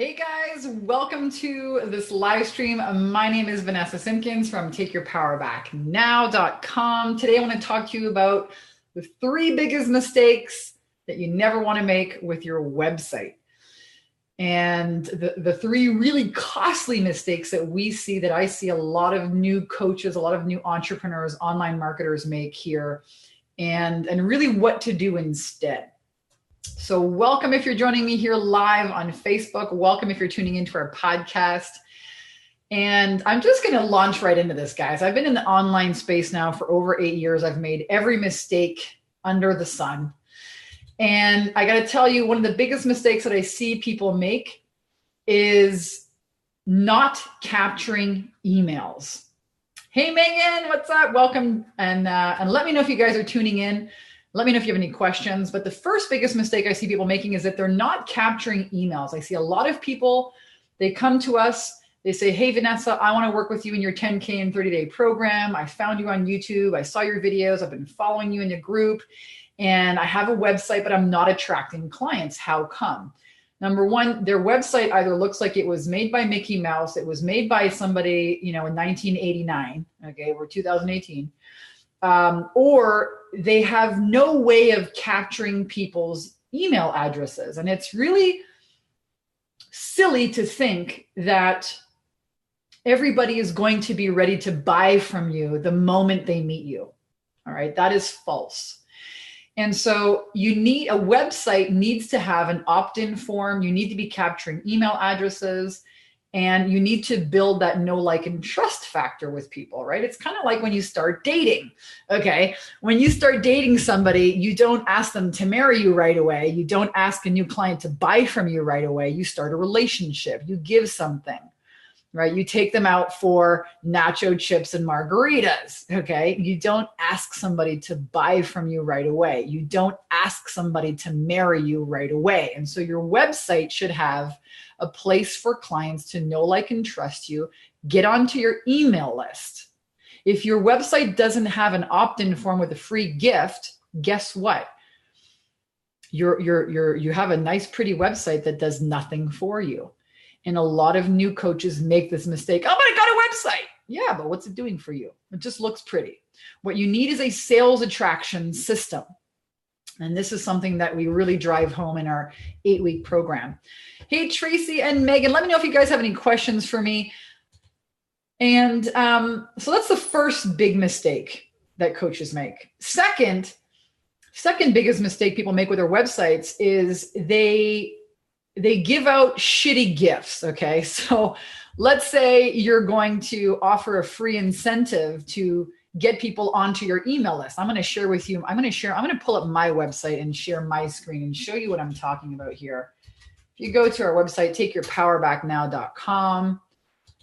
Hey guys, welcome to this live stream. My name is Vanessa Simpkins from TakeYourPowerBackNow.com. Today I want to talk to you about the 3 biggest mistakes that you never want to make with your website. And the 3 really costly mistakes that I see a lot of new coaches, a lot of new entrepreneurs, online marketers make here, and really what to do instead. So welcome if you're joining me here live on Facebook. Welcome if you're tuning into our podcast. And I'm just going to launch right into this, guys. I've been in the online space now for over 8 years. I've made every mistake under the sun. And I got to tell you, one of the biggest mistakes that I see people make is not capturing emails. Hey, Megan, what's up? Welcome. And let me know if you guys are tuning in. Let me know if you have any questions. But the first biggest mistake I see people making is that they're not capturing emails. I see a lot of people, they come to us, they say, hey, Vanessa, I want to work with you in your 10K and 30-day program. I found you on YouTube. I saw your videos. I've been following you in a group. And I have a website, but I'm not attracting clients. How come? Number one, their website either looks like it was made by Mickey Mouse. It was made by somebody, in 1989. Okay, we're 2018. Or they have no way of capturing people's email addresses. And it's really silly to think that everybody is going to be ready to buy from you the moment they meet you. All right, that is false. And so a website needs to have an opt-in form. You need to be capturing email addresses. And you need to build that know, like, and trust factor with people, right? It's kind of like when you start dating, okay? When you start dating somebody, you don't ask them to marry you right away. You don't ask a new client to buy from you right away. You start a relationship. You give something, right? You take them out for nacho chips and margaritas, okay? You don't ask somebody to buy from you right away. You don't ask somebody to marry you right away. And so your website should have a place for clients to know, like, and trust you, get onto your email list. If your website doesn't have an opt-in form with a free gift, guess what? You have a nice, pretty website that does nothing for you. And a lot of new coaches make this mistake. Oh, but I got a website. Yeah, but what's it doing for you? It just looks pretty. What you need is a sales attraction system. And this is something that we really drive home in our 8-week program. Hey, Tracy and Megan, let me know if you guys have any questions for me. And so that's the first big mistake that coaches make. Second biggest mistake people make with their websites is they give out shitty gifts, okay? So let's say you're going to offer a free incentive to get people onto your email list. I'm going to share with you. I'm going to pull up my website and share my screen and show you what I'm talking about here. If you go to our website, TakeYourPowerBackNow.com,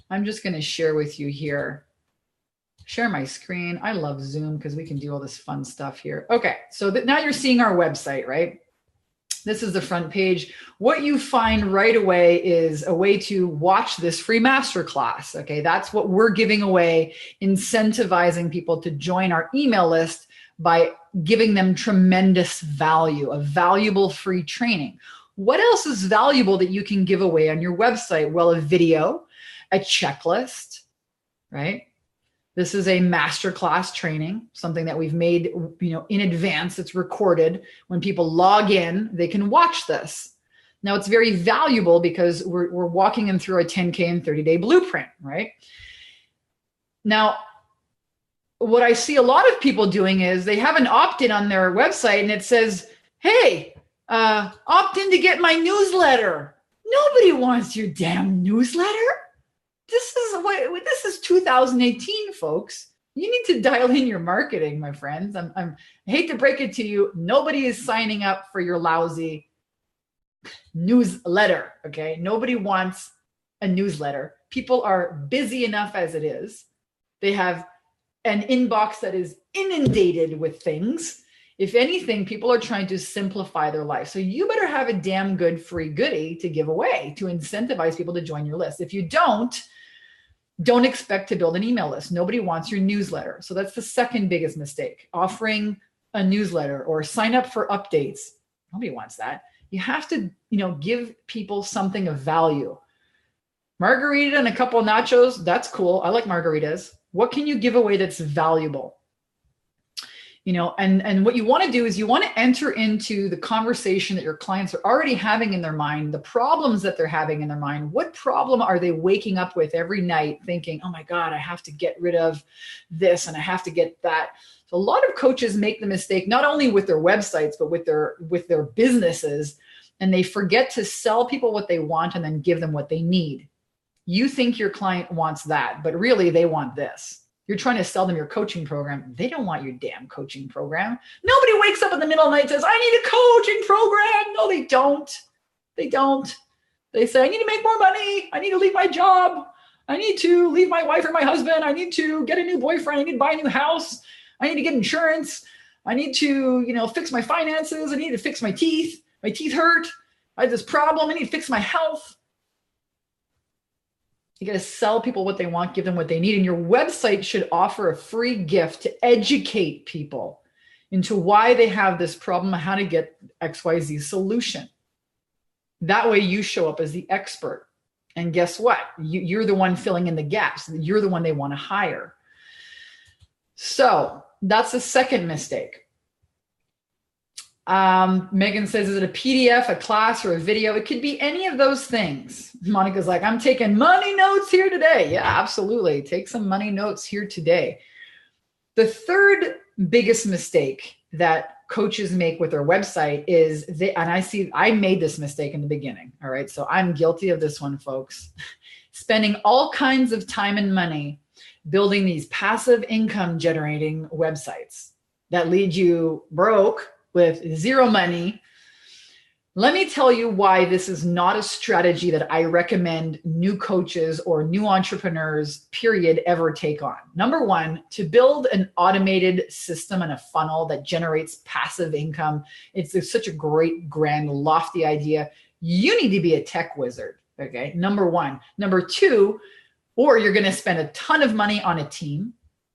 I'm just going to share with you here. Share my screen. I love Zoom because we can do all this fun stuff here. Okay, so now you're seeing our website, right? This is the front page. What you find right away is a way to watch this free masterclass. Okay, that's what we're giving away, incentivizing people to join our email list by giving them tremendous value, a valuable free training. What else is valuable that you can give away on your website? Well, a video, a checklist, right? This is a masterclass training, something that we've made, in advance. It's recorded. When people log in, they can watch this. Now, it's very valuable because we're walking them through a 10K and 30-day blueprint, right? Now, what I see a lot of people doing is they have an opt-in on their website and it says, hey, opt in to get my newsletter. Nobody wants your damn newsletter. This is 2018, folks. You need to dial in your marketing, my friends. I hate to break it to you. Nobody is signing up for your lousy newsletter, okay? Nobody wants a newsletter. People are busy enough as it is. They have an inbox that is inundated with things. If anything, people are trying to simplify their life. So you better have a damn good free goodie to give away to incentivize people to join your list. If you don't expect to build an email list. Nobody wants your newsletter. So that's the second biggest mistake, offering a newsletter or sign up for updates. Nobody wants that. You have to, give people something of value. Margarita and a couple of nachos, that's cool. I like margaritas. What can you give away that's valuable? And what you want to do is you want to enter into the conversation that your clients are already having in their mind, the problems that they're having in their mind. What problem are they waking up with every night thinking, oh my God, I have to get rid of this and I have to get that. So a lot of coaches make the mistake, not only with their websites, but with their businesses, and they forget to sell people what they want and then give them what they need. You think your client wants that, but really they want this. You're trying to sell them your coaching program. They don't want your damn coaching program. Nobody wakes up in the middle of the night and says, I need a coaching program. No, they don't. They don't. They say, I need to make more money. I need to leave my job. I need to leave my wife or my husband. I need to get a new boyfriend. I need to buy a new house. I need to get insurance. I need to, fix my finances. I need to fix my teeth. My teeth hurt. I have this problem. I need to fix my health. You got to sell people what they want, give them what they need. And your website should offer a free gift to educate people into why they have this problem and how to get XYZ solution. That way you show up as the expert. And guess what? You're the one filling in the gaps. You're the one they want to hire. So that's the second mistake. Megan says, is it a PDF, a class, or a video? It could be any of those things. Monica's like, I'm taking money notes here today. Yeah, absolutely. Take some money notes here today. The third biggest mistake that coaches make with their website is I made this mistake in the beginning. All right. So I'm guilty of this one, folks. Spending all kinds of time and money building these passive income generating websites that lead you broke with zero money. Let me tell you why this is not a strategy that I recommend new coaches or new entrepreneurs, period, ever take on. Number one, to build an automated system and a funnel that generates passive income. It's such a great, grand, lofty idea. You need to be a tech wizard, okay? Number one. Number two, or you're going to spend a ton of money on a team,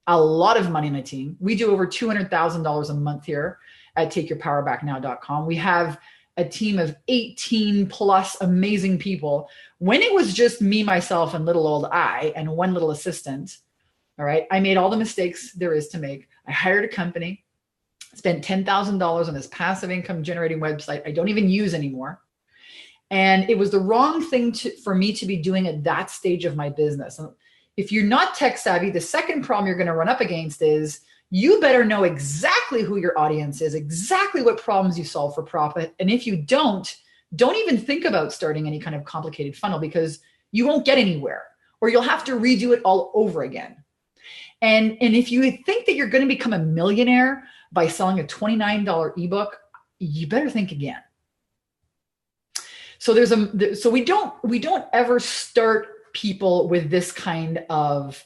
a lot of money on a team. We do over $200,000 a month here at takeyourpowerbacknow.com. We have a team of 18 plus amazing people. When it was just me, myself, and little old I, and one little assistant, all right, I made all the mistakes there is to make. I hired a company, spent $10,000 on this passive income generating website I don't even use anymore. And it was the wrong thing for me to be doing at that stage of my business. And if you're not tech savvy, the second problem you're going to run up against is you better know exactly who your audience is, exactly what problems you solve for profit. And if you don't even think about starting any kind of complicated funnel because you won't get anywhere or you'll have to redo it all over again. And if you think that you're going to become a millionaire by selling a $29 ebook, you better think again. So we don't ever start people with this kind of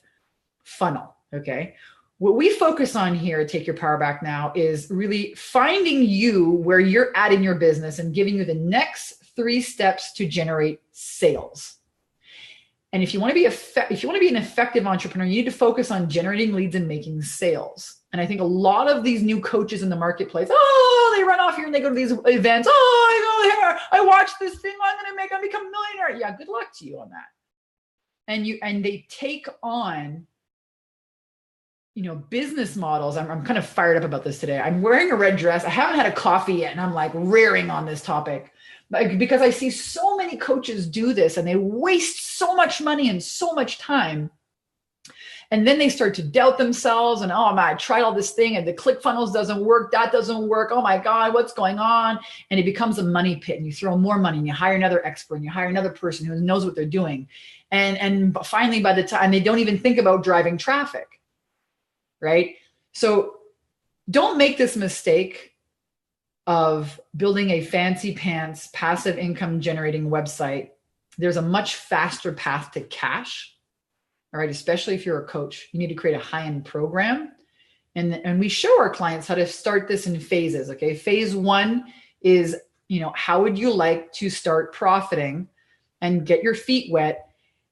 funnel, okay? What we focus on here at Take Your Power Back Now is really finding you where you're at in your business and giving you the next 3 steps to generate sales. And if you want to be an effective entrepreneur, you need to focus on generating leads and making sales. And I think a lot of these new coaches in the marketplace, they run off here and they go to these events. I go here, I watch this thing, I'm gonna become a millionaire. Yeah, good luck to you on that. And they take on business models. I'm kind of fired up about this today. I'm wearing a red dress. I haven't had a coffee yet, and I'm like raring on this topic because I see so many coaches do this and they waste so much money and so much time. And then they start to doubt themselves and, oh my, I tried all this thing and the ClickFunnels doesn't work. That doesn't work. Oh my God, what's going on? And it becomes a money pit and you throw more money and you hire another expert and you hire another person who knows what they're doing. And finally, by the time they don't even think about driving traffic. Right? So don't make this mistake of building a fancy pants, passive income generating website. There's a much faster path to cash. All right. Especially if you're a coach, you need to create a high-end program. And we show our clients how to start this in phases. Okay. Phase 1 is, how would you like to start profiting and get your feet wet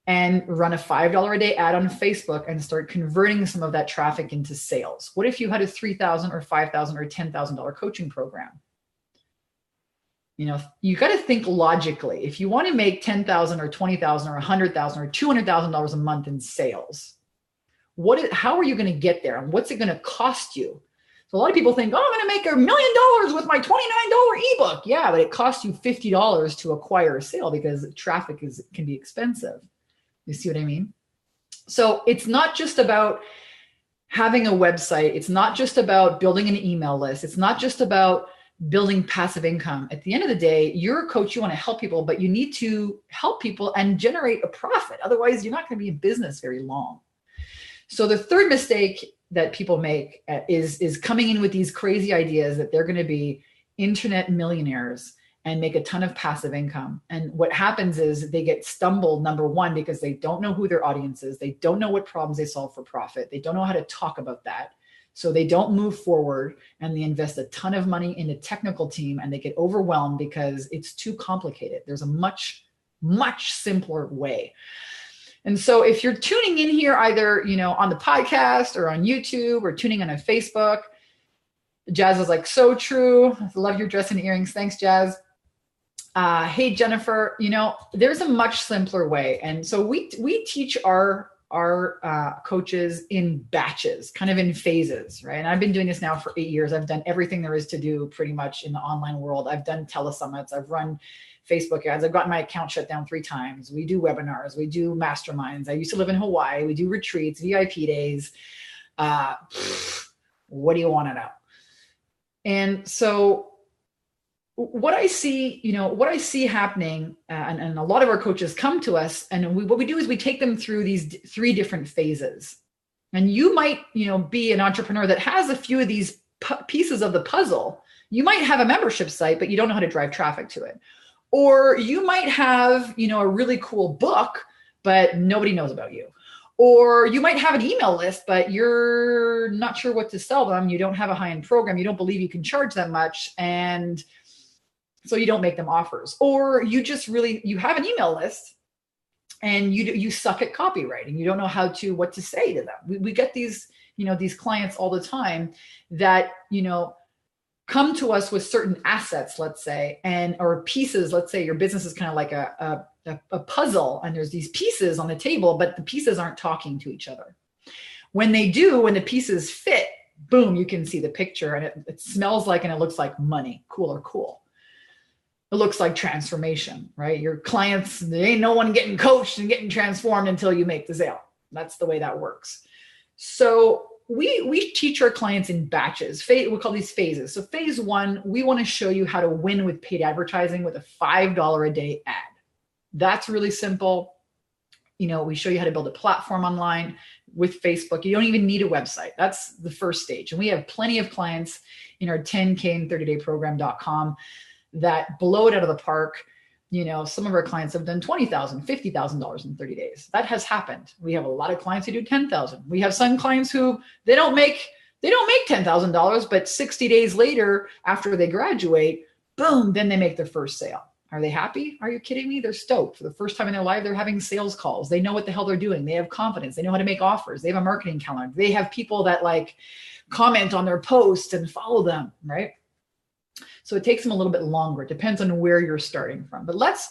and run a $5 a day ad on Facebook and start converting some of that traffic into sales? What if you had a $3,000 or $5,000 or $10,000 coaching program? You got to think logically. If you want to make $10,000 or $20,000 or $100,000 or $200,000 a month in sales, how are you going to get there? And what's it going to cost you? So a lot of people think, oh, I'm going to make $1 million with my $29 ebook. Yeah, but it costs you $50 to acquire a sale because traffic can be expensive. You see what I mean? So it's not just about having a website. It's not just about building an email list. It's not just about building passive income. At the end of the day, you're a coach, you want to help people, but you need to help people and generate a profit. Otherwise, you're not going to be in business very long. So the third mistake that people make is coming in with these crazy ideas that they're going to be internet millionaires and make a ton of passive income. And what happens is they get stumbled, number one, because they don't know who their audience is. They don't know what problems they solve for profit. They don't know how to talk about that. So they don't move forward, and they invest a ton of money in a technical team, and they get overwhelmed because it's too complicated. There's a much, much simpler way. And so if you're tuning in here, either, on the podcast or on YouTube or tuning on Facebook, Jazz is like, so true. I love your dress and earrings. Thanks, Jazz. Hey, Jennifer, there's a much simpler way. And so we teach our coaches in batches, kind of in phases, right? And I've been doing this now for 8 years. I've done everything there is to do pretty much in the online world. I've done telesummits. I've run Facebook ads. I've gotten my account shut down 3 times. We do webinars. We do masterminds. I used to live in Hawaii. We do retreats, VIP days. What do you want to know? And so what I see happening, and a lot of our coaches come to us, and what we do is we take them through these 3 different phases. And you might, be an entrepreneur that has a few of these pieces of the puzzle. You might have a membership site, but you don't know how to drive traffic to it. Or you might have, a really cool book, but nobody knows about you. Or you might have an email list, but you're not sure what to sell them. You don't have a high-end program. You don't believe you can charge that much. And so you don't make them offers. Or you have an email list and you suck at copywriting. You don't know what to say to them. We get these clients all the time that, come to us with certain assets, let's say, or pieces. Let's say your business is kind of like a puzzle, and there's these pieces on the table, but the pieces aren't talking to each other. When they do, when the pieces fit, boom, you can see the picture, and it smells like and it looks like money. Cool. It looks like transformation, right? Your clients, there ain't no one getting coached and getting transformed until you make the sale. That's the way that works. So we teach our clients in batches. We call these phases. So phase 1, we want to show you how to win with paid advertising with a $5 a day ad. That's really simple. We show you how to build a platform online with Facebook. You don't even need a website. That's the first stage. And we have plenty of clients in our 10K in 30-day program.com that blow it out of the park. Some of our clients have done $20,000, $50,000 in 30 days. That has happened. We have a lot of clients who do $10,000. We have some clients who they don't make $10,000, but 60 days later, after they graduate, boom, then they make their first sale. Are they happy? Are you kidding me? They're stoked. For the first time in their life, they're having sales calls. They know what the hell they're doing. They have confidence. They know how to make offers. They have a marketing calendar. They have people that comment on their posts and follow them, right? So it takes them a little bit longer. It depends on where you're starting from. But let's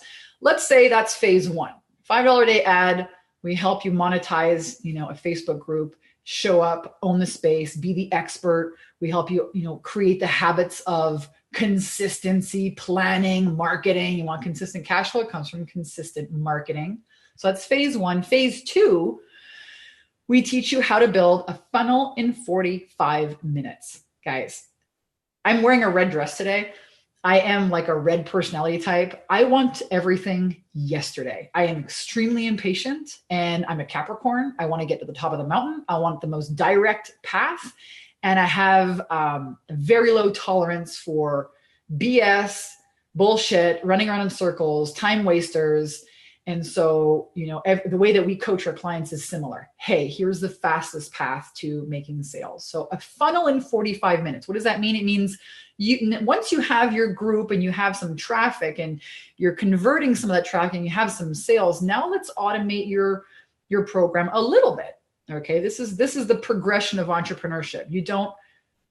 say that's phase 1. $5 a day ad. We help you monetize, a Facebook group, show up, own the space, be the expert. We help you, create the habits of consistency, planning, marketing. You want consistent cash flow? It comes from consistent marketing. So that's phase 1. Phase 2, we teach you how to build a funnel in 45 minutes. Guys, I'm wearing a red dress today. I am like a red personality type. I want everything yesterday. I am extremely impatient, and I'm a Capricorn. I want to get to the top of the mountain. I want the most direct path. And I have a very low tolerance for BS, bullshit, running around in circles, time wasters. And so, the way that we coach our clients is similar. Hey, here's the fastest path to making sales. So a funnel in 45 minutes. What does that mean? It means once you have your group and you have some traffic and you're converting some of that traffic and you have some sales, now let's automate your program a little bit. Okay. This is the progression of entrepreneurship. You don't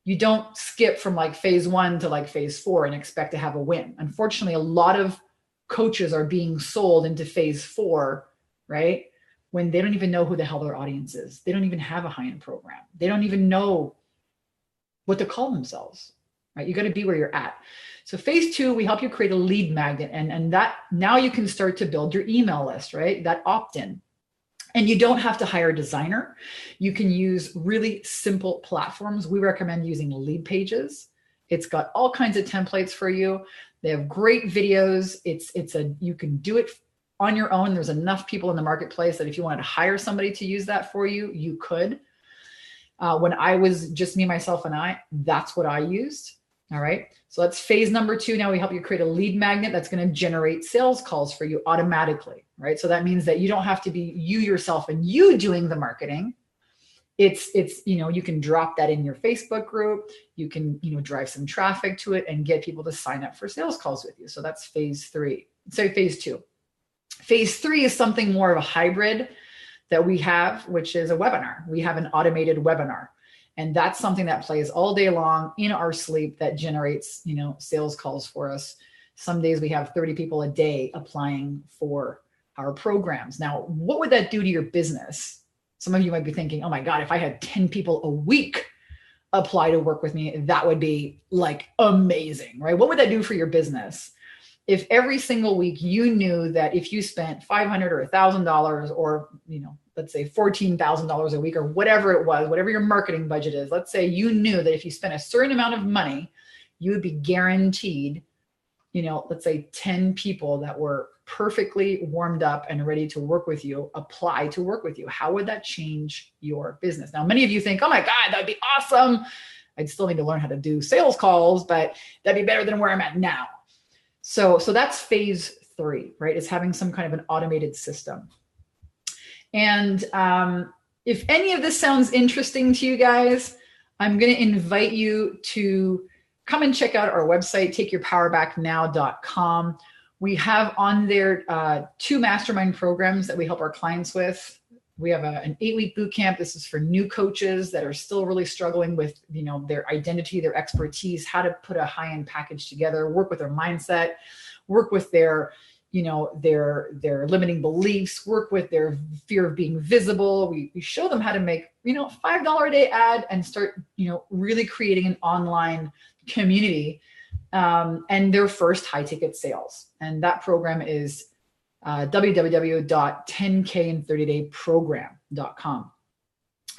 You don't skip from like phase 1 to like phase 4 and expect to have a win. Unfortunately, a lot of coaches are being sold into phase 4, right? When they don't even know who the hell their audience is. They don't even have a high-end program. They don't even know what to call themselves, right? You got to be where you're at. So phase 2, we help you create a lead magnet, and that now you can start to build your email list, right? That opt-in. And you don't have to hire a designer. You can use really simple platforms. We recommend using Lead Pages. It's got all kinds of templates for you. They have great videos. You can do it on your own. There's enough people in the marketplace that if you wanted to hire somebody to use that for you, you could. When I was just me, myself, and I, that's what I used. All right. So that's phase number 2. Now we help you create a lead magnet that's going to generate sales calls for you automatically, right? So that means that you don't have to be you yourself and you doing the marketing. It's, you can drop that in your Facebook group. You can, drive some traffic to it and get people to sign up for sales calls with you. So that's phase 3. Sorry, phase 2. Phase 3 is something more of a hybrid that we have, which is a webinar. We have an automated webinar. And that's something that plays all day long in our sleep that generates, sales calls for us. Some days we have 30 people a day applying for our programs. Now, what would that do to your business? Some of you might be thinking, oh my God, if I had 10 people a week apply to work with me, that would be like amazing, right? What would that do for your business? If every single week you knew that if you spent $500 or $1,000 or, let's say $14,000 a week or whatever it was, whatever your marketing budget is, let's say you knew that if you spent a certain amount of money, you would be guaranteed, let's say 10 people that were perfectly warmed up and ready to work with you, apply to work with you. How would that change your business? Now, many of you think, oh my God, that'd be awesome. I'd still need to learn how to do sales calls, but that'd be better than where I'm at now. So that's phase 3, right? Is having some kind of an automated system. And if any of this sounds interesting to you guys, I'm going to invite you to come and check out our website, takeyourpowerbacknow.com. We have on there 2 mastermind programs that we help our clients with. We have an 8-week boot camp. This is for new coaches that are still really struggling with, their identity, their expertise, how to put a high-end package together, work with their mindset, work with their limiting beliefs, work with their fear of being visible. We show them how to make, $5 a day ad and start, really creating an online community and their first high ticket sales. And that program is www.10k30dayprogram.com.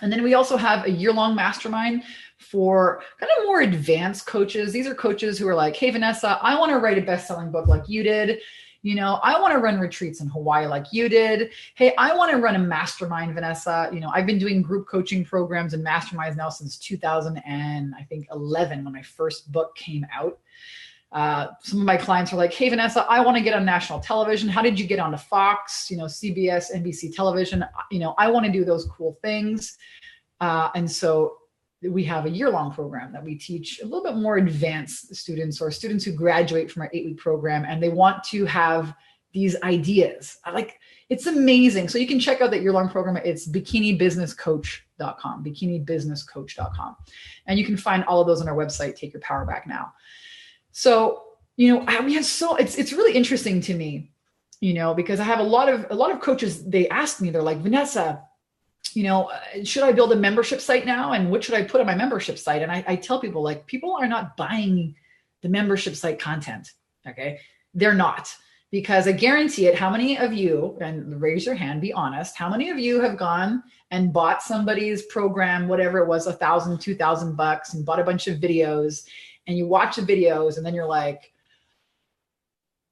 And then we also have a year-long mastermind for kind of more advanced coaches. These are coaches who are like, hey, Vanessa, I want to write a best-selling book like you did. I want to run retreats in Hawaii like you did. Hey, I want to run a mastermind, Vanessa. I've been doing group coaching programs and masterminds now since 2011 when my first book came out. Some of my clients are like, hey, Vanessa, I want to get on national television. How did you get onto Fox, CBS, NBC television? I want to do those cool things. And so we have a year-long program that we teach a little bit more advanced students or students who graduate from our 8-week program and they want to have these ideas. It's amazing. So you can check out that year-long program. It's bikinibusinesscoach.com, bikinibusinesscoach.com. And you can find all of those on our website, Take Your Power Back Now. So, it's really interesting to me, because I have a lot of coaches, they ask me, they're like, Vanessa, should I build a membership site now? And what should I put on my membership site? And I tell people, like, people are not buying the membership site content. Okay. They're not, because I guarantee it. How many of you, and raise your hand, be honest, how many of you have gone and bought somebody's program, whatever it was, $1,000, $2,000 and bought a bunch of videos, and you watch the videos and then you're like,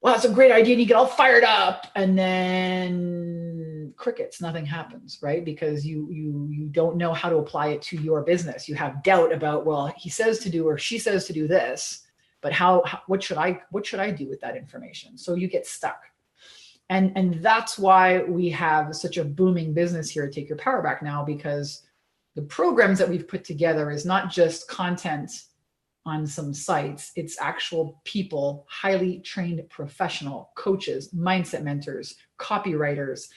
well, that's a great idea. And you get all fired up and then crickets, nothing happens, right? Because you don't know how to apply it to your business. You have doubt about, well, he says to do, or she says to do this, but what should I do with that information? So you get stuck. And that's why we have such a booming business here at Take Your Power Back Now, because the programs that we've put together is not just content on some sites. It's actual people, highly trained professional coaches, mindset mentors, copywriters,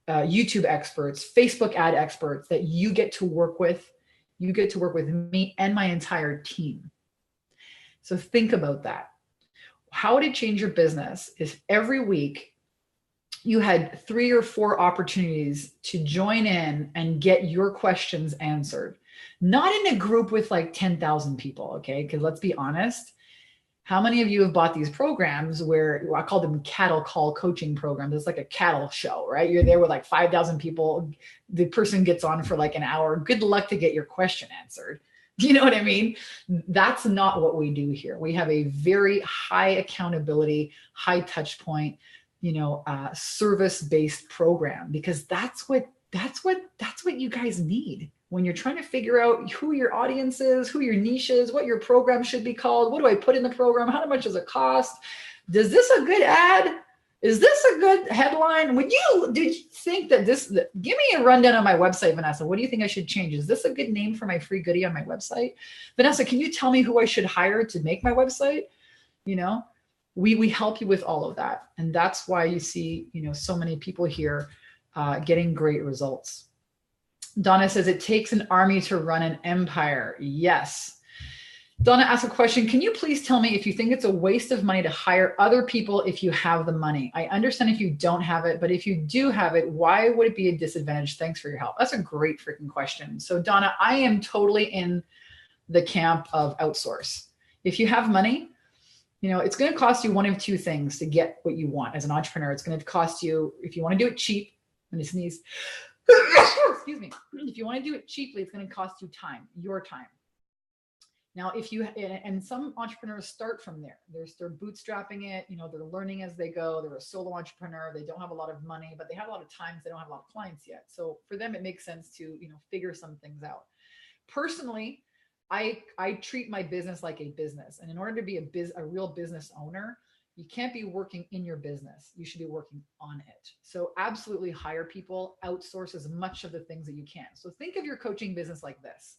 YouTube experts, Facebook ad experts that you get to work with You get to work with me and my entire team. So think about that. How would it change your business if every week you had 3 or 4 opportunities to join in and get your questions answered? Not in a group with like 10,000 people, okay? Because let's be honest, how many of you have bought these programs where I call them cattle call coaching programs? It's like a cattle show, right? You're there with like 5,000 people. The person gets on for like an hour. Good luck to get your question answered. Do you know what I mean? That's not what we do here. We have a very high accountability, high touch point, service-based program, because that's what you guys need when you're trying to figure out who your audience is, who your niche is, what your program should be called. What do I put in the program? How much does it cost? Is this a good ad? Is this a good headline? Did you think that give me a rundown on my website, Vanessa. What do you think I should change? Is this a good name for my free goodie on my website? Vanessa, can you tell me who I should hire to make my website? We help you with all of that. And that's why you see, so many people here getting great results. Donna says it takes an army to run an empire. Yes. Donna asks a question. Can you please tell me if you think it's a waste of money to hire other people if you have the money? I understand if you don't have it, but if you do have it, why would it be a disadvantage? Thanks for your help. That's a great freaking question. So Donna, I am totally in the camp of outsource. If you have money, it's going to cost you one of 2 things to get what you want as an entrepreneur. It's going to cost you, if you want to do it cheap, I'm going to sneeze. Excuse me. If you want to do it cheaply, it's going to cost you time, your time. Now, and some entrepreneurs start from there. They're bootstrapping it. They're learning as they go. They're a solo entrepreneur. They don't have a lot of money, but they have a lot of time. They don't have a lot of clients yet. So for them, it makes sense to, figure some things out. Personally, I treat my business like a business. And in order to be a real business owner, you can't be working in your business. You should be working on it. So absolutely hire people, outsource as much of the things that you can. So think of your coaching business like this.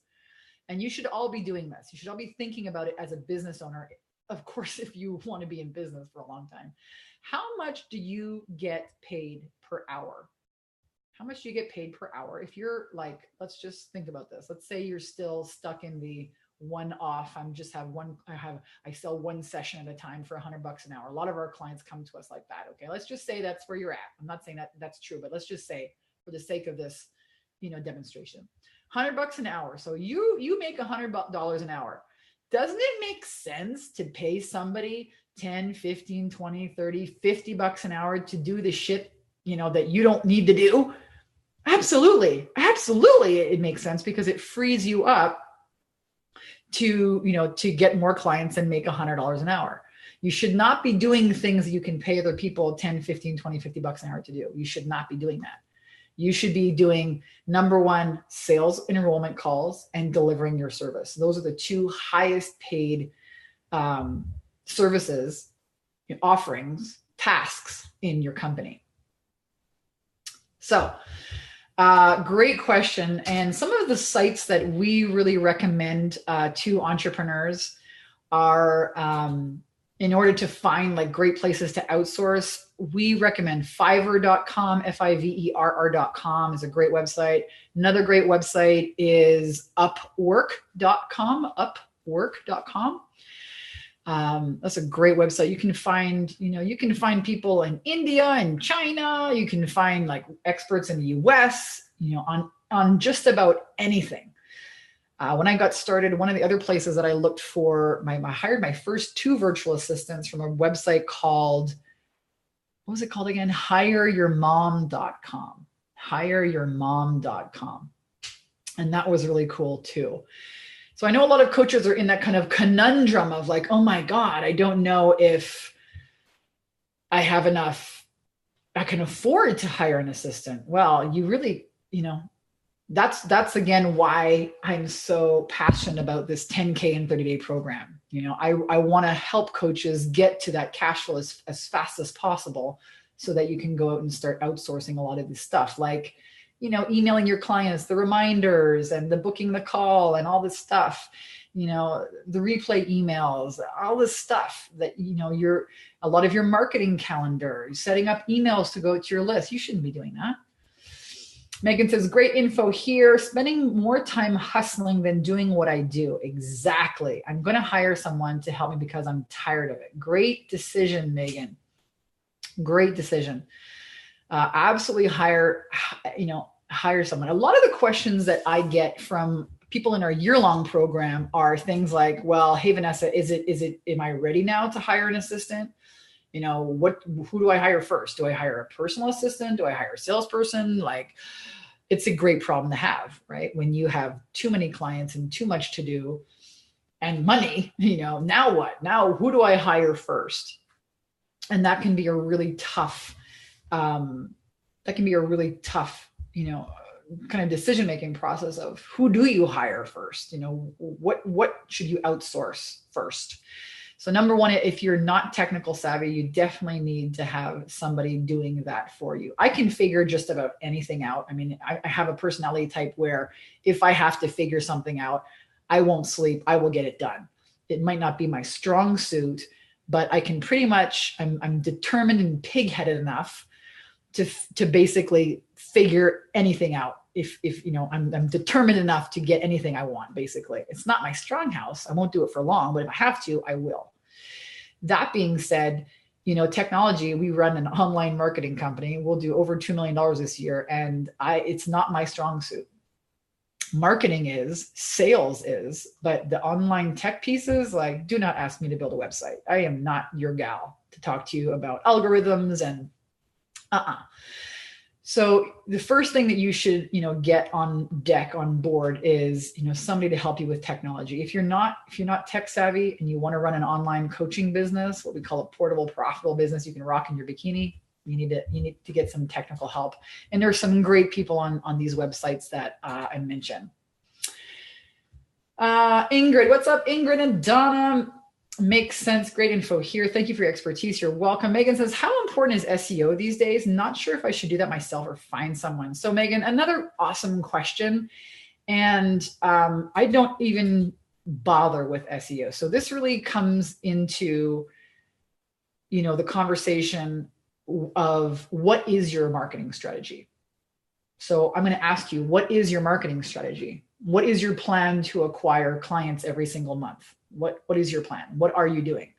And you should all be doing this. You should all be thinking about it as a business owner. Of course, if you want to be in business for a long time. How much do you get paid per hour? How much do you get paid per hour? If you're like, let's just think about this. Let's say you're still stuck in the one-off. I sell one session at a time for $100 an hour. A lot of our clients come to us like that. Okay. Let's just say that's where you're at. I'm not saying that that's true, but let's just say for the sake of this, demonstration, $100 an hour. So you make $100 an hour. Doesn't it make sense to pay somebody 10, 15, 20, 30, $50 an hour to do the shit, that you don't need to do? Absolutely. Absolutely. It makes sense because it frees you up to get more clients and make $100 an hour. You should not be doing things that you can pay other people 10, 15, 20, $50 an hour to do. You should not be doing that. You should be doing, number one, sales and enrollment calls and delivering your service. Those are the 2 highest paid services, offerings, tasks in your company. So great question. And some of the sites that we really recommend to entrepreneurs are, in order to find like great places to outsource, we recommend Fiverr.com, Fiverr.com is a great website. Another great website is Upwork.com, Upwork.com. That's a great website. You can find people in India and China. You can find like experts in the US, on just about anything. When I got started, one of the other places that I looked for, I hired my first 2 virtual assistants from a website called, what was it called again? Hireyourmom.com. Hireyourmom.com. And that was really cool too. So I know a lot of coaches are in that kind of conundrum of like, oh my God, I don't know if I have enough, I can afford to hire an assistant. Well, you really, that's again why I'm so passionate about this 10K and 30-day program. I want to help coaches get to that cash flow as fast as possible so that you can go out and start outsourcing a lot of this stuff, like, emailing your clients, the reminders and the booking the call and all this stuff, the replay emails, all this stuff that, a lot of your marketing calendar, setting up emails to go to your list. You shouldn't be doing that. Megan says, great info here. Spending more time hustling than doing what I do. Exactly. I'm going to hire someone to help me because I'm tired of it. Great decision, Megan. Great decision. Absolutely hire someone. A lot of the questions that I get from people in our year-long program are things like, well, hey, Vanessa, am I ready now to hire an assistant? Who do I hire first? Do I hire a personal assistant? Do I hire a salesperson? Like, it's a great problem to have, right? When you have too many clients and too much to do and money, now what? Now who do I hire first? And that can be a really tough, kind of decision-making process of who do you hire first? What should you outsource first? So number one, if you're not technical savvy, you definitely need to have somebody doing that for you. I can figure just about anything out. I mean, I have a personality type where if I have to figure something out, I won't sleep. I will get it done. It might not be my strong suit, but I can pretty much, I'm determined and pig-headed enough to basically figure anything out. If I'm determined enough to get anything I want, basically. It's not my strong house. I won't do it for long, but if I have to, I will. That being said, technology, we run an online marketing company. We'll do over $2 million this year. And it's not my strong suit. Marketing is, sales is, but the online tech pieces, like, do not ask me to build a website. I am not your gal to talk to you about algorithms and So the first thing that you should, get on deck, on board is, somebody to help you with technology. If you're not tech savvy and you want to run an online coaching business, what we call a portable, profitable business you can rock in your bikini, you need to get some technical help. And there's some great people on these websites that I mentioned. Ingrid, what's up, Ingrid and Donna? Makes sense. Great info here. Thank you for your expertise. You're welcome. Megan says, how important is SEO these days? Not sure if I should do that myself or find someone. So Megan, another awesome question. And I don't even bother with SEO. So this really comes into, the conversation of what is your marketing strategy? So I'm going to ask you, what is your marketing strategy? What is your plan to acquire clients every single month? What is your plan? What are you doing?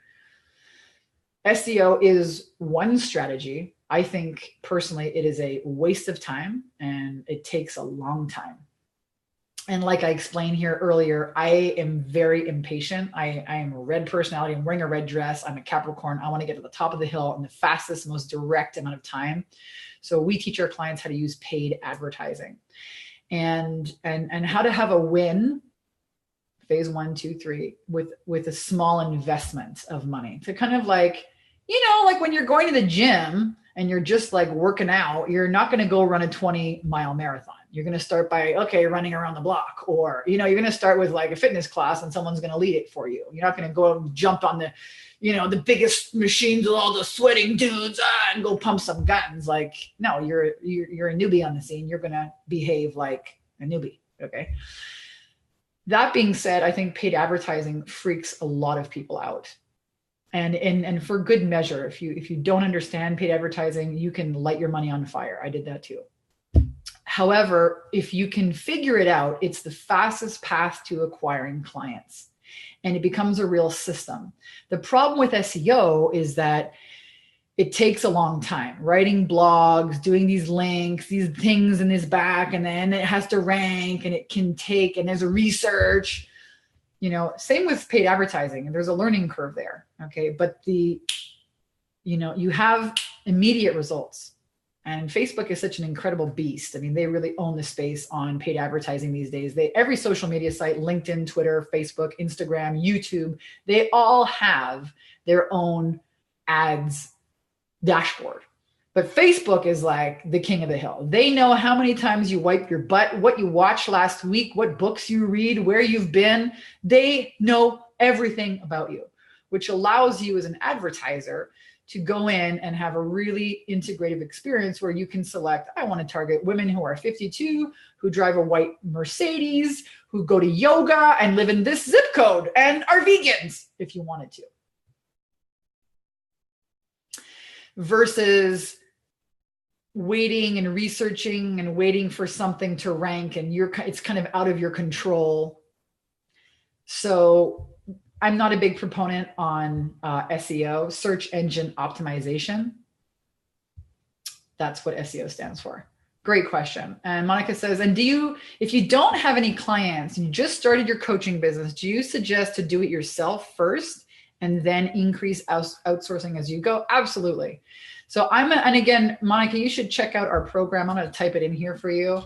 SEO is one strategy. I think personally, it is a waste of time and it takes a long time. And like I explained here earlier, I am very impatient. I am a red personality. I'm wearing a red dress. I'm a Capricorn. I want to get to the top of the hill in the fastest, most direct amount of time. So we teach our clients how to use paid advertising and how to have a win, phase 1, 2, 3, with a small investment of money to kind of like, like when you're going to the gym and you're just like working out, you're not going to go run a 20-mile marathon. You're going to start by, running around the block, or, you're going to start with like a fitness class and someone's going to lead it for you. You're not going to go and jump on the, the biggest machines with all the sweating dudes and go pump some guns. Like, no, you're a newbie on the scene. You're going to behave like a newbie. Okay. That being said, I think paid advertising freaks a lot of people out. And for good measure, if you don't understand paid advertising, you can light your money on fire. I did that too. However, if you can figure it out, it's the fastest path to acquiring clients, and it becomes a real system. The problem with SEO is that it takes a long time, writing blogs, doing these links, these things in this back, and then it has to rank, and it can take, and there's a research, same with paid advertising, and there's a learning curve there. Okay. But you have immediate results, and Facebook is such an incredible beast. I mean, they really own the space on paid advertising these days. Every social media site, LinkedIn, Twitter, Facebook, Instagram, YouTube, they all have their own ads dashboard. But Facebook is like the king of the hill. They know how many times you wipe your butt, what you watched last week, what books you read, where you've been. They know everything about you, which allows you as an advertiser to go in and have a really integrative experience where you can select, I want to target women who are 52, who drive a white Mercedes, who go to yoga and live in this zip code and are vegans if you wanted to. Versus waiting and researching and waiting for something to rank, and it's kind of out of your control. So I'm not a big proponent on SEO, search engine optimization. That's what SEO stands for. Great question. And Monica says, and if you don't have any clients and you just started your coaching business, do you suggest to do it yourself first and then increase outsourcing as you go? Absolutely. So and again, Monica, you should check out our program. I'm going to type it in here for you.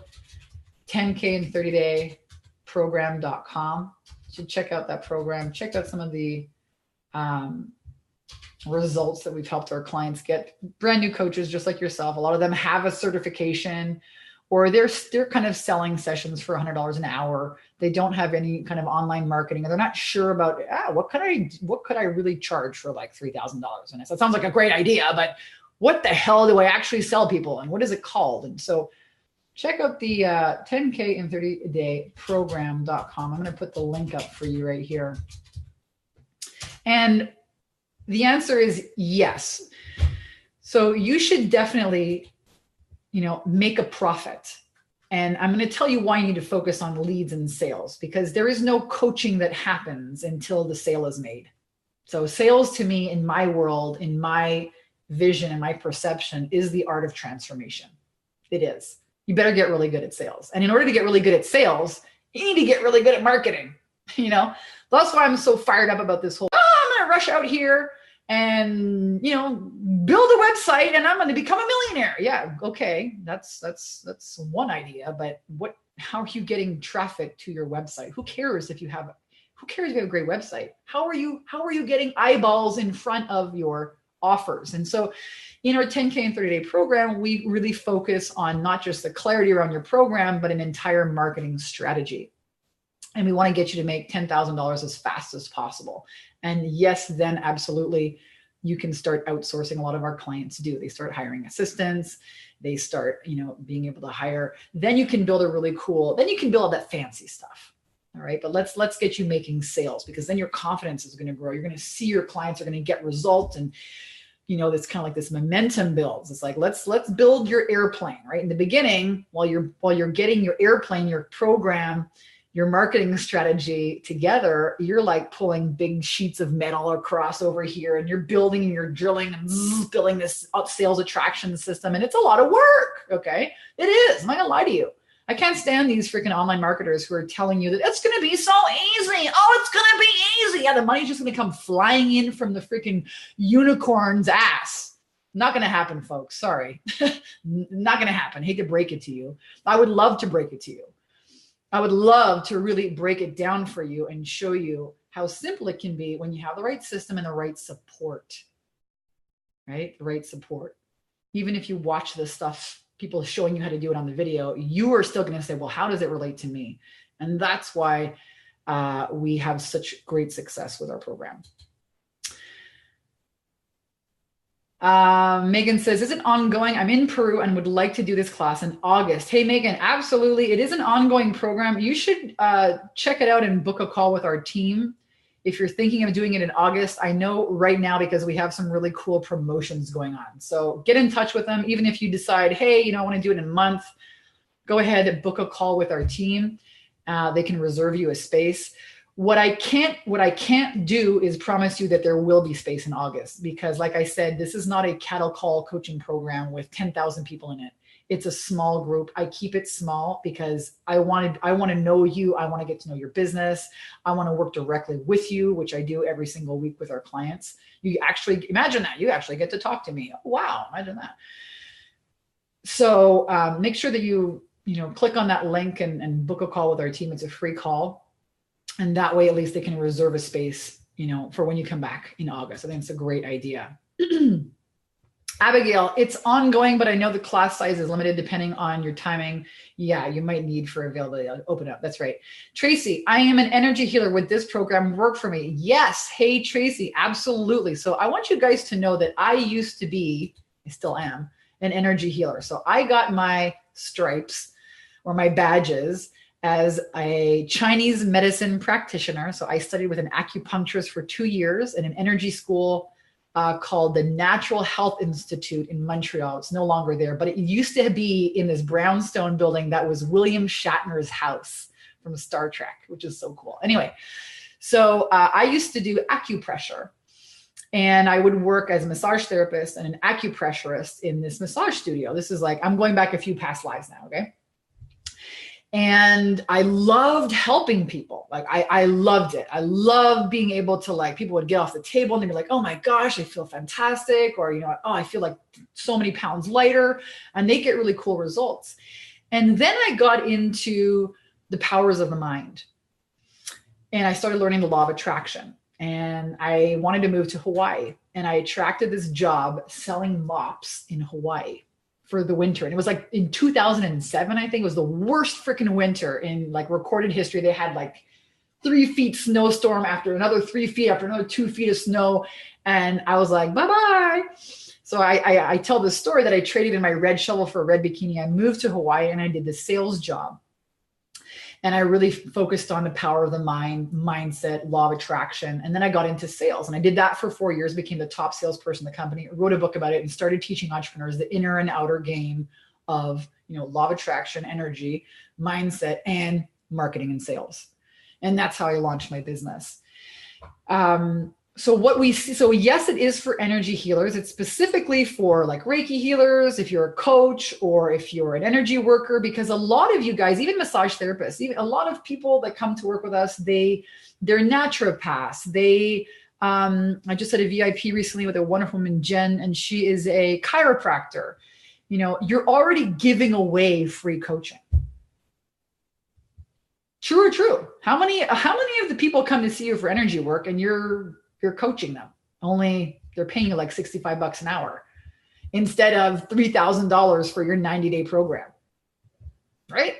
10K in 30 day program.com. You should check out that program. Check out some of the results that we've helped our clients get. Brand new coaches just like yourself. A lot of them have a certification, or they're kind of selling sessions for $100 an hour. They don't have any kind of online marketing, and they're not sure about what could I really charge for like $3,000. And so it sounds like a great idea, but what the hell do I actually sell people, and what is it called? And so check out the 10K in 30 day program.com. I'm going to put the link up for you right here. And the answer is yes. So you should definitely, make a profit. And I'm going to tell you why you need to focus on leads and sales, because there is no coaching that happens until the sale is made. So sales, to me, in my world, in my vision and my perception, is the art of transformation. It is. You better get really good at sales. And in order to get really good at sales, you need to get really good at marketing. That's why I'm so fired up about this whole, I'm going to rush out here and, build a website and I'm going to become a millionaire. Yeah. Okay. That's one idea, but how are you getting traffic to your website? Who cares if you have a great website? How are you getting eyeballs in front of your offers? And so in our 10K and 30 day program, we really focus on not just the clarity around your program, but an entire marketing strategy. And we want to get you to make $10,000 as fast as possible. And yes, then absolutely, you can start outsourcing. A lot of our clients do. They start hiring assistants. They start, being able to hire. Then you can build then you can build all that fancy stuff. All right. But let's get you making sales, because then your confidence is going to grow. You're going to see your clients are going to get results. And, it's kind of like this momentum builds. It's like, let's build your airplane, right? In the beginning, while you're getting your airplane, your program, your marketing strategy together, you're like pulling big sheets of metal across over here, and you're building and you're drilling and building this sales attraction system. And it's a lot of work. Okay. It is. I'm not gonna lie to you. I can't stand these freaking online marketers who are telling you that it's going to be so easy. Oh, it's going to be easy. Yeah. The money's just going to come flying in from the freaking unicorn's ass. Not going to happen, folks. Sorry. Not going to happen. Hate to break it to you. I would love to break it to you. I would love to really break it down for you and show you how simple it can be when you have the right system and the right support, right? The right support. Even if you watch this stuff, people showing you how to do it on the video, you are still going to say, well, how does it relate to me? And that's why we have such great success with our program. Megan says, is it ongoing? I'm in Peru and would like to do this class in August. Hey, Megan, absolutely. It is an ongoing program. You should check it out and book a call with our team. If you're thinking of doing it in August, I know right now, because we have some really cool promotions going on. So get in touch with them. Even if you decide, hey, I want to do it in a month, go ahead and book a call with our team. They can reserve you a space. What I can't do is promise you that there will be space in August, because like I said, this is not a cattle call coaching program with 10,000 people in it. It's a small group. I keep it small because I want to know you. I want to get to know your business. I want to work directly with you, which I do every single week with our clients. You actually imagine that you actually get to talk to me. Oh, wow. Imagine that. So make sure that you click on that link and book a call with our team. It's a free call. And that way, at least they can reserve a space, for when you come back in August. I think it's a great idea. Abigail, it's ongoing, but I know the class size is limited depending on your timing. Yeah, you might need for availability. I'll open up. That's right. Tracy, I am an energy healer. Would this program work for me? Yes. Hey, Tracy, absolutely. So I want you guys to know that I used to be, I still am, an energy healer. So I got my stripes or my badges as a Chinese medicine practitioner. So I studied with an acupuncturist for 2 years in an energy school. called the Natural Health Institute in Montreal. It's no longer there, but it used to be in this brownstone building that was William Shatner's house from Star Trek, which is so cool. Anyway, so I used to do acupressure, and I would work as a massage therapist and an acupressurist in this massage studio. This is like, I'm going back a few past lives now, okay? And I loved helping people. Like I loved it. I loved being able to, like, people would get off the table and they'd be like, oh my gosh, I feel fantastic. Or, oh, I feel like so many pounds lighter, and they get really cool results. And then I got into the powers of the mind, and I started learning the law of attraction, and I wanted to move to Hawaii, and I attracted this job selling mops in Hawaii for the winter. And it was like in 2007, I think it was the worst freaking winter in like recorded history. They had like 3 feet snowstorm after another 3 feet, after another 2 feet of snow. And I was like, bye-bye. So I tell this story that I traded in my red shovel for a red bikini. I moved to Hawaii and I did the sales job. And I really focused on the power of the mind, mindset, law of attraction. And then I got into sales, and I did that for 4 years, became the top salesperson in the company, wrote a book about it, and started teaching entrepreneurs the inner and outer game of, law of attraction, energy, mindset, and marketing and sales. And that's how I launched my business. So what we see, so yes, it is for energy healers. It's specifically for like Reiki healers, if you're a coach or if you're an energy worker, because a lot of you guys, even massage therapists, even a lot of people that come to work with us, they're naturopaths. I just had a VIP recently with a wonderful woman, Jen, and she is a chiropractor. You're already giving away free coaching. True or true? How many of the people come to see you for energy work and you're coaching them? Only they're paying you like $65 an hour instead of $3,000 for your 90-day program, right?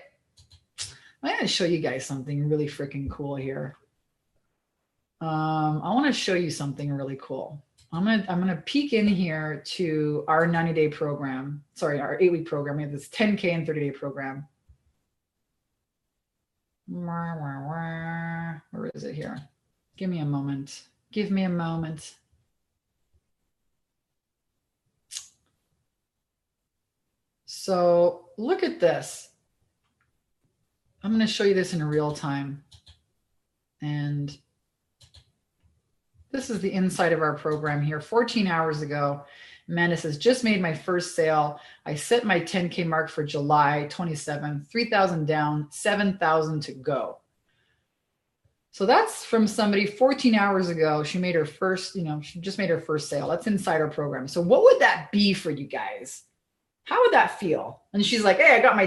I'm going to show you guys something really freaking cool here. I want to show you something really cool. I'm gonna peek in here to our 90-day program. Sorry, our 8-week program. We have this 10K and 30-day program. Where is it here? Give me a moment. Give me a moment. So look at this. I'm going to show you this in real time. And this is the inside of our program here. 14 hours ago, Amanda says, just made my first sale. I set my 10K mark for July 27th, 3,000 down, 7,000 to go. So that's from somebody 14 hours ago. She made her first, she just made her first sale. That's inside our program. So what would that be for you guys? How would that feel? And she's like, hey, I got my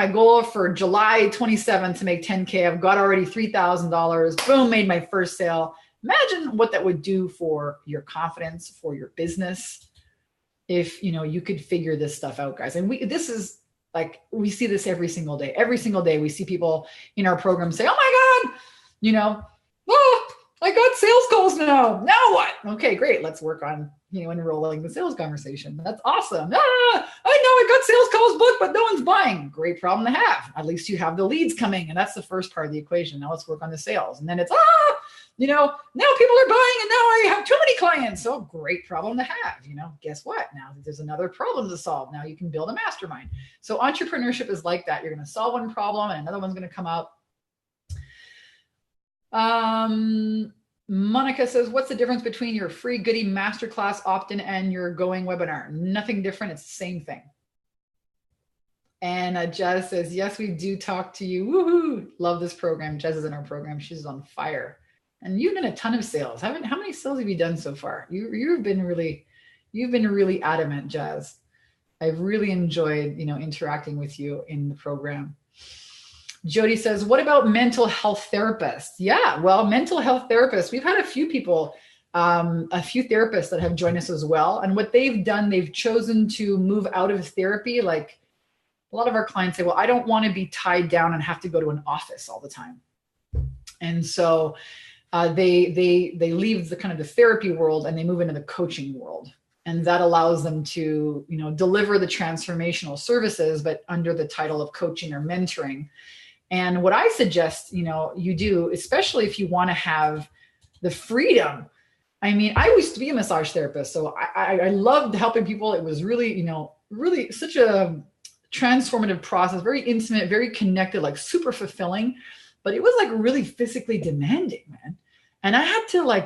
goal for July 27th to make 10K. I've got already $3,000. Boom, made my first sale. Imagine what that would do for your confidence, for your business, if you could figure this stuff out, guys. And we see this every single day. Every single day we see people in our program say, oh my God, I got sales calls now. Now what? Okay, great. Let's work on, enrolling the sales conversation. That's awesome. I know I got sales calls booked, but no one's buying. Great problem to have. At least you have the leads coming. And that's the first part of the equation. Now let's work on the sales. And then it's, now people are buying and now I have too many clients. So great problem to have. Guess what? Now there's another problem to solve. Now you can build a mastermind. So entrepreneurship is like that. You're going to solve one problem and another one's going to come up. Monica says, what's the difference between your free goodie masterclass opt-in and your going webinar? Nothing different. It's the same thing. And Jez says, yes, we do talk to you. Woohoo. Love this program. Jez is in our program. She's on fire. And you've done a ton of sales. How many sales have you done so far? You've been really adamant, Jez. I've really enjoyed, interacting with you in the program. Jody says, what about mental health therapists? Yeah, well, mental health therapists, we've had a few people, a few therapists that have joined us as well. And what they've done, they've chosen to move out of therapy. Like a lot of our clients say, well, I don't want to be tied down and have to go to an office all the time. And so they leave the kind of the therapy world and they move into the coaching world. And that allows them to, deliver the transformational services, but under the title of coaching or mentoring. And what I suggest, you do, especially if you want to have the freedom I mean, I used to be a massage therapist, so I loved helping people. It was really, really such a transformative process, very intimate, very connected, like super fulfilling, but it was like really physically demanding, man. And I had to I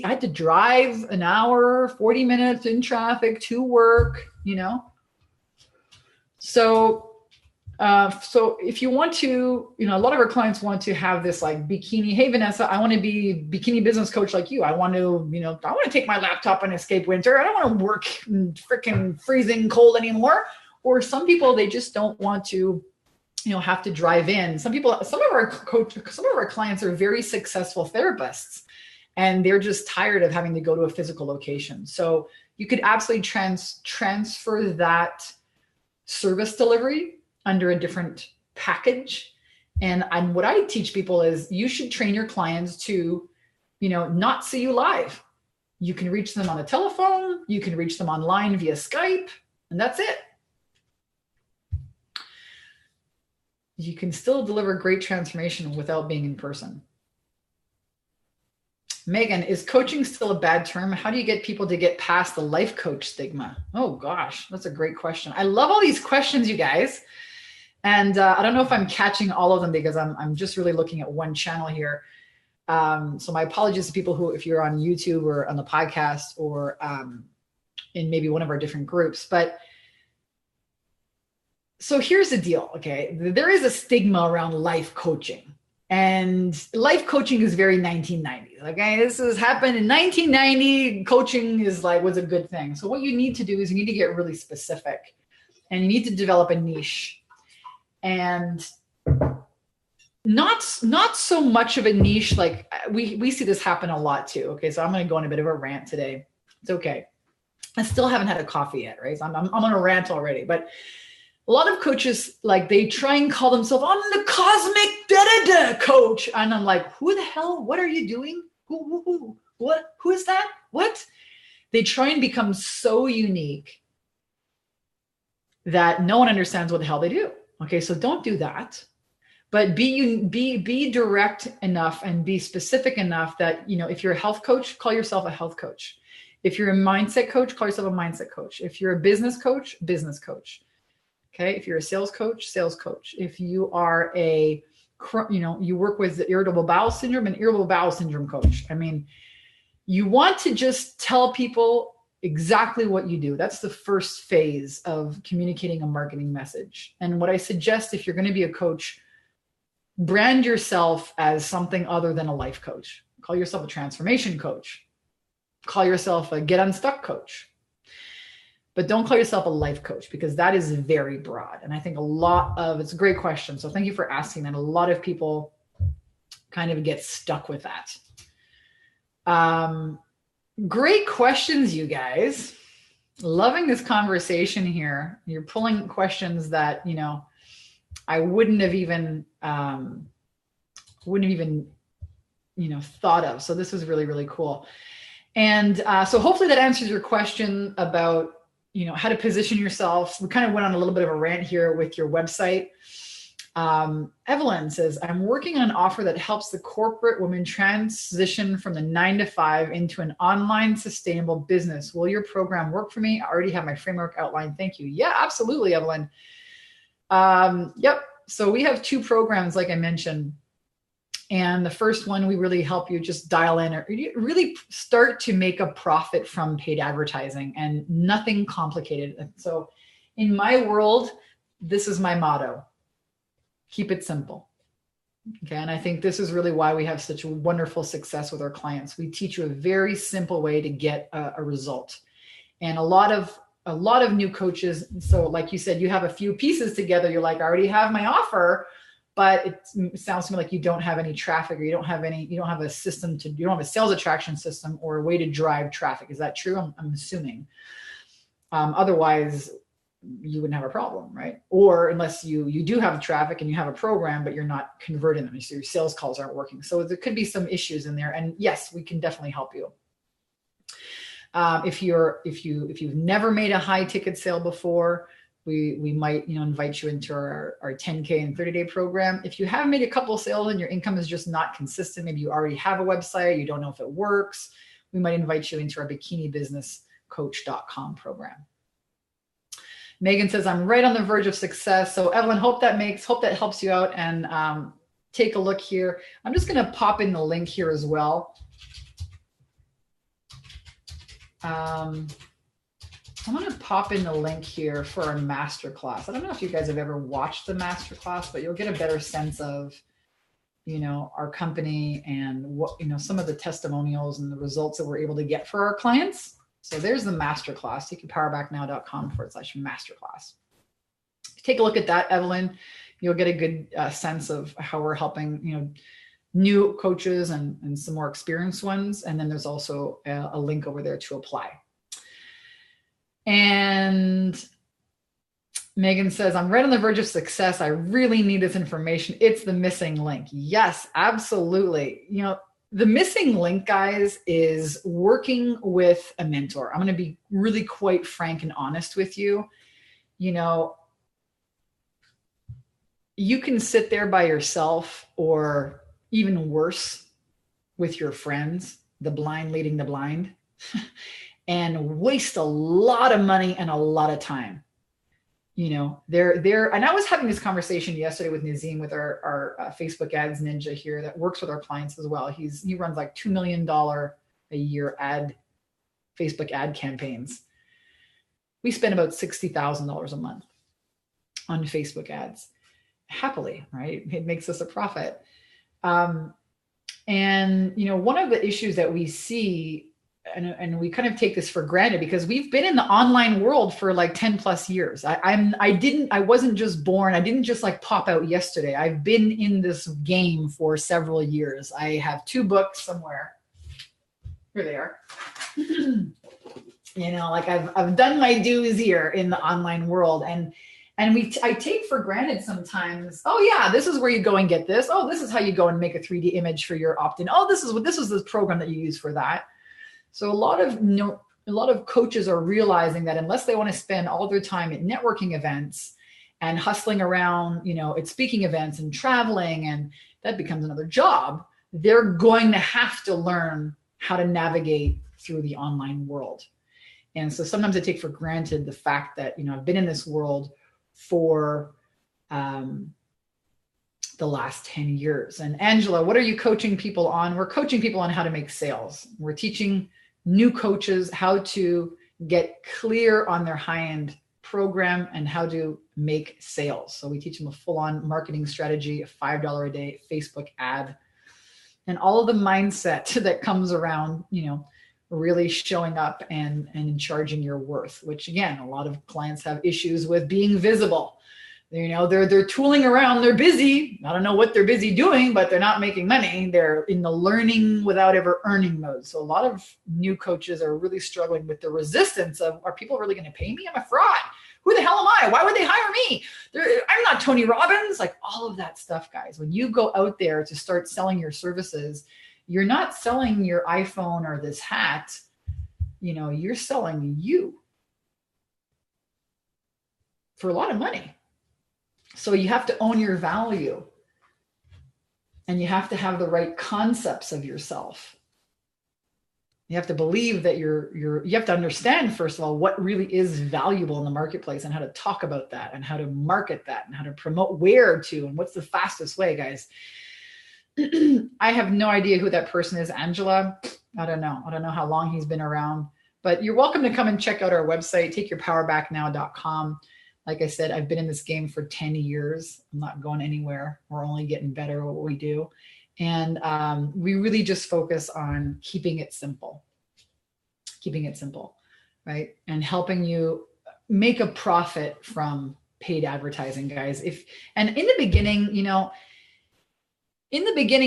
had to drive an hour, 40 minutes in traffic to work, So so if you want to, a lot of our clients want to have this like bikini. Hey, Vanessa, I want to be bikini business coach like you. I want to, I want to take my laptop and escape winter. I don't want to work in freaking freezing cold anymore. Or some people, they just don't want to, have to drive in. Some of our clients are very successful therapists, and they're just tired of having to go to a physical location. So you could absolutely transfer that service delivery under a different package. And what I teach people is you should train your clients to, not see you live. You can reach them on the telephone, you can reach them online via Skype, and that's it. You can still deliver great transformation without being in person. Megan, is coaching still a bad term? How do you get people to get past the life coach stigma? Oh gosh, that's a great question. I love all these questions, you guys. And I don't know if I'm catching all of them because I'm just really looking at one channel here. So my apologies to people who, if you're on YouTube or on the podcast or in maybe one of our different groups. But so here's the deal, okay? There is a stigma around life coaching. And life coaching is very 1990s, okay? This has happened in 1990. Coaching was a good thing. So what you need to do is you need to get really specific, and you need to develop a niche. And not so much of a niche, like we see this happen a lot too. Okay, so I'm going to go on a bit of a rant today. It's okay. I still haven't had a coffee yet, right? So I'm on a rant already. But a lot of coaches, they try and call themselves, I'm the cosmic da-da-da coach. And I'm like, who the hell? What are you doing? What? Who is that? What? They try and become so unique that no one understands what the hell they do. Okay, so don't do that, but be direct enough and be specific enough that, if you're a health coach, call yourself a health coach. If you're a mindset coach, call yourself a mindset coach. If you're a business coach, business coach. Okay, if you're a sales coach, sales coach. If you are you work with irritable bowel syndrome, an irritable bowel syndrome coach. I mean, you want to just tell people exactly what you do. That's the first phase of communicating a marketing message. And what I suggest, if you're going to be a coach, brand yourself as something other than a life coach. Call yourself a transformation coach. Call yourself a get unstuck coach. But don't call yourself a life coach, because that is very broad. And I think it's a great question. So thank you for asking that. A lot of people kind of get stuck with that. Great questions, you guys. Loving this conversation here. You're pulling questions that, I wouldn't have even thought of. So this was really, really cool. And so hopefully that answers your question about, how to position yourself. We kind of went on a little bit of a rant here with your website. Evelyn says, I'm working on an offer that helps the corporate woman transition from the 9-to-5 into an online sustainable business. Will your program work for me? I already have my framework outlined. Thank you. Yeah, absolutely, Evelyn. Yep. So we have 2 programs, like I mentioned. And the first one, we really help you just dial in or really start to make a profit from paid advertising, and nothing complicated. So in my world, this is my motto. Keep it simple. Okay. And I think this is really why we have such wonderful success with our clients. We teach you a very simple way to get a result. And a lot of new coaches. So like you said, you have a few pieces together. You're like, I already have my offer, but it sounds to me like you don't have any traffic, or you don't have a system you don't have a sales attraction system or a way to drive traffic. Is that true? I'm assuming. Otherwise, you wouldn't have a problem, right? Or unless you do have traffic and you have a program, but you're not converting them, so your sales calls aren't working. So there could be some issues in there. And yes, we can definitely help you. If you've never made a high ticket sale before, we might invite you into our 10K and 30-day program. If you have made a couple of sales and your income is just not consistent, maybe you already have a website, you don't know if it works, we might invite you into our bikinibusinesscoach.com program. Megan says, I'm right on the verge of success. So Evelyn, hope that helps you out. And take a look here. I'm just going to pop in the link here as well. I'm going to pop in the link here for our masterclass. I don't know if you guys have ever watched the masterclass, but you'll get a better sense of, our company and what, some of the testimonials and the results that we're able to get for our clients. So there's the masterclass. Take your powerbacknow.com/masterclass. Take a look at that, Evelyn. You'll get a good sense of how we're helping, new coaches and some more experienced ones. And then there's also a link over there to apply. And Megan says, I'm right on the verge of success. I really need this information. It's the missing link. Yes, absolutely. The missing link, guys, is working with a mentor. I'm going to be really quite frank and honest with you. You can sit there by yourself, or even worse, with your friends, the blind leading the blind, and waste a lot of money and a lot of time. And I was having this conversation yesterday with Nazim, with our Facebook ads ninja here that works with our clients as well. He runs like $2 million a year Facebook ad campaigns. We spend about $60,000 a month on Facebook ads. Happily, right? It makes us a profit. And one of the issues that we see, and we kind of take this for granted because we've been in the online world for like 10 plus years. I wasn't just born. I didn't just like pop out yesterday. I've been in this game for several years. I have 2 books somewhere. Here they are. I've done my dues here in the online world, and I take for granted sometimes, oh yeah, this is where you go and get this. Oh, this is how you go and make a 3D image for your opt-in. Oh, this is the program that you use for that. So a lot of coaches are realizing that unless they want to spend all their time at networking events and hustling around, at speaking events and traveling, and that becomes another job, they're going to have to learn how to navigate through the online world. And so sometimes I take for granted the fact that, I've been in this world for the last 10 years. And Angela, what are you coaching people on? We're coaching people on how to make sales. We're teaching new coaches how to get clear on their high-end program and how to make sales. So we teach them a full-on marketing strategy, a $5 a day Facebook ad, and all of the mindset that comes around, really showing up and charging your worth, which again, a lot of clients have issues with being visible. They're tooling around, they're busy. I don't know what they're busy doing, but they're not making money. They're in the learning without ever earning mode. So a lot of new coaches are really struggling with the resistance of, are people really going to pay me? I'm a fraud. Who the hell am I? Why would they hire me? I'm not Tony Robbins. Like all of that stuff, guys. When you go out there to start selling your services, you're not selling your iPhone or this hat. You're selling you for a lot of money. So you have to own your value, and you have to have the right concepts of yourself. You have to believe that you have to understand, first of all, what really is valuable in the marketplace and how to talk about that and how to market that and how to promote where to and what's the fastest way, guys. I have no idea who that person is, Angela. I don't know. I don't know how long he's been around, but you're welcome to come and check out our website, takeyourpowerbacknow.com. Like I said, I've been in this game for 10 years. I'm not going anywhere. We're only getting better at what we do. And we really just focus on keeping it simple, right? And helping you make a profit from paid advertising, guys. And in the beginning,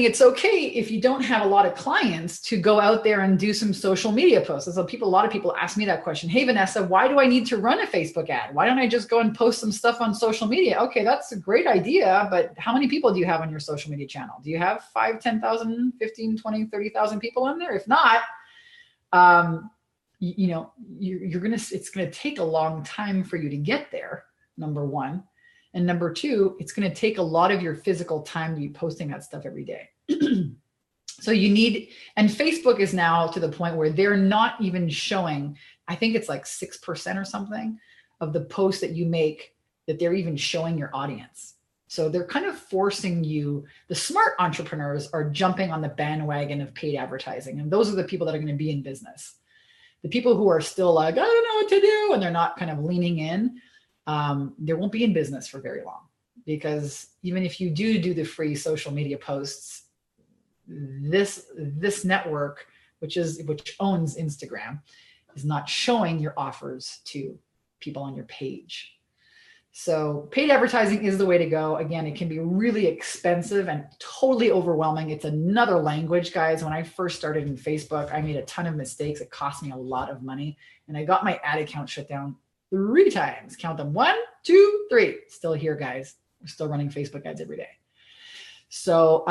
it's okay if you don't have a lot of clients to go out there and do some social media posts. So a lot of people ask me that question. Hey, Vanessa, why do I need to run a Facebook ad? Why don't I just go and post some stuff on social media? Okay, that's a great idea, but how many people do you have on your social media channel? Do you have 5, 10,000, 15, 20, 30,000 people on there? If not, it's going to take a long time for you to get there, number one. And number two, it's going to take a lot of your physical time to be posting that stuff every day. So you need, and Facebook is now to the point where they're not even showing, I think it's like 6% or something of the posts that you make that they're even showing your audience. So they're kind of forcing you, the smart entrepreneurs are jumping on the bandwagon of paid advertising. And those are the people that are going to be in business. The people who are still like, I don't know what to do, and they're not kind of leaning in, they won't be in business for very long. Because even if you do the free social media posts, this network, which owns Instagram, is not showing your offers to people on your page. So paid advertising is the way to go. Again, it can be really expensive and totally overwhelming. It's another language, guys. When I first started in Facebook, I made a ton of mistakes. It cost me a lot of money, and I got my ad account shut down 3 times. Count them, 1, 2, 3. Still here, guys. We're still running Facebook ads every day. So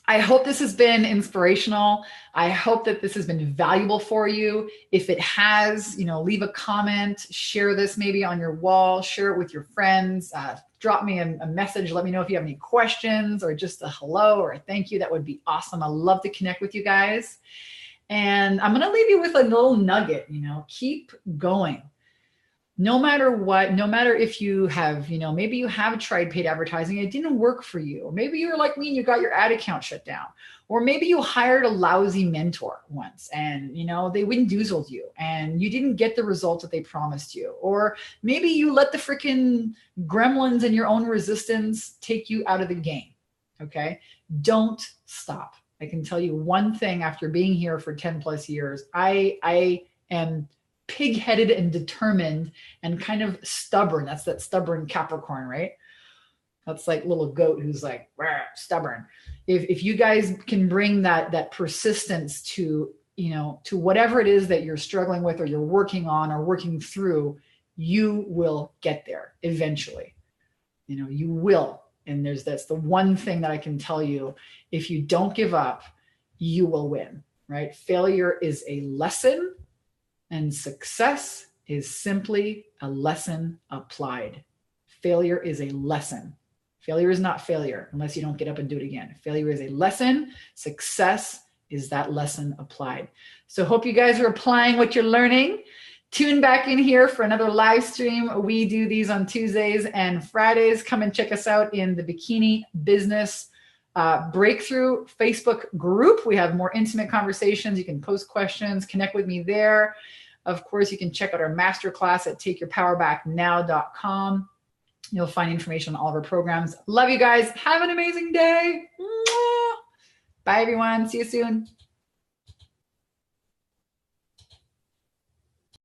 I hope this has been inspirational. I hope that this has been valuable for you. If it has, leave a comment, share this maybe on your wall, share it with your friends, drop me a message. Let me know if you have any questions or just a hello or a thank you. That would be awesome. I love to connect with you guys. And I'm going to leave you with a little nugget, keep going. No matter what, no matter if you have, maybe you have tried paid advertising, it didn't work for you. Or maybe you're like me and you got your ad account shut down. Or maybe you hired a lousy mentor once and, they windowed you and you didn't get the results that they promised you. Or maybe you let the freaking gremlins and your own resistance take you out of the game. Okay. Don't stop. I can tell you one thing after being here for 10 plus years, I am pig-headed and determined and kind of stubborn. That's that stubborn Capricorn, right? That's like little goat who's like stubborn. If you guys can bring that persistence to, to whatever it is that you're struggling with or you're working on or working through, you will get there eventually. You will. And that's the one thing that I can tell you. If you don't give up, you will win, right? Failure is a lesson. And success is simply a lesson applied. Failure is a lesson. Failure is not failure unless you don't get up and do it again. Failure is a lesson. Success is that lesson applied. So hope you guys are applying what you're learning. Tune back in here for another live stream. We do these on Tuesdays and Fridays. Come and check us out in the Bikini Business Breakthrough Facebook group. We have more intimate conversations. You can post questions, connect with me there. Of course, you can check out our masterclass at takeyourpowerbacknow.com. You'll find information on all of our programs. Love you guys. Have an amazing day. Bye, everyone. See you soon.